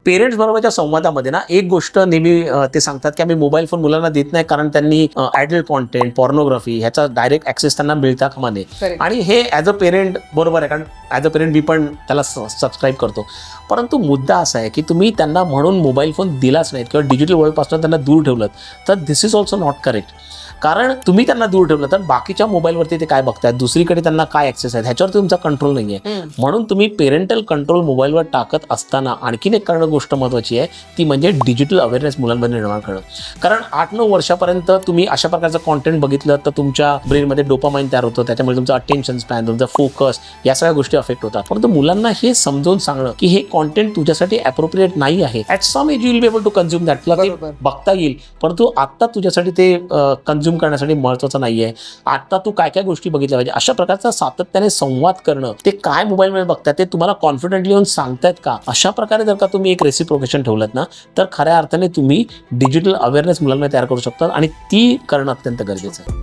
Parents बरोबरच्या संवादामध्ये ना एक गोष्ट नेहमी ते सांगतात की आम्ही मोबाईल फोन मुलांना देत नाही कारण त्यांनी ॲडल्ट कॉन्टेंट, पॉर्नोग्राफी ह्याचा डायरेक्ट ॲक्सेस त्यांना मिळता कामा नये. Correct. आणि हे ॲज अ पेरेंट बरोबर आहे, कारण ॲज अ पेरेंट मी पण त्याला सबस्क्राईब करतो. परंतु मुद्दा असा आहे की तुम्ही त्यांना म्हणून मोबाईल फोन दिलाच नाहीत किंवा डिजिटल वर्ल्डपासून त्यांना दूर ठेवलं तर दिस इज ऑल्सो नॉट करेक्ट. कारण तुम्ही त्यांना दूर ठेवलं तर बाकीच्या मोबाईलवरती ते काय बघतायत, दुसरीकडे त्यांना काय ॲक्सेस आहे ह्याच्यावर तुमचा कंट्रोल नाही आहे. म्हणून तुम्ही पेरेंटल कंट्रोल मोबाईलवर टाकत असताना आणखीन एक करणं गोष्ट महत्त्वाची आहे, ती म्हणजे डिजिटल अवेअरनेस मुलांमध्ये निर्माण करणं. कारण 8-9 वर्षापर्यंत तुम्ही अशा प्रकारचं कॉन्टेंट बघितलं तर तुमच्या ब्रेनमध्ये डोपामाइन तयार होतं, त्याच्यामुळे तुमचं अटेन्शन स्पॅन, तुमचा फोकस या सगळ्या गोष्टी अफेक्ट होतात. परंतु मुलांना हे समजावून सांगणं की हे कॉन्टेंट तुझ्यासाठी ॲप्रोप्रिएट नाही आहे, at some age you will be able to consume that, तुला ते बरोबर. बघता येईल परंतु आत्ता तुझ्यासाठी ते कन्झ्युम करण्यासाठी महत्त्वाचं नाही आहे. आत्ता तू काय काय गोष्टी बघितल्या पाहिजे, अशा प्रकारचा सातत्याने संवाद करणं. ते काय मोबाईलमध्ये बघतात ते तुम्हाला कॉन्फिडेंटली येऊन सांगतायत का, अशा प्रकारे जर का तुम्ही एक रेसिप्रोकेशन ठेवलं ना तर खऱ्या अर्थाने तुम्ही डिजिटल अवेअरनेस मुलांमध्ये तयार करू शकता आणि ती करणं अत्यंत गरजेचं आहे.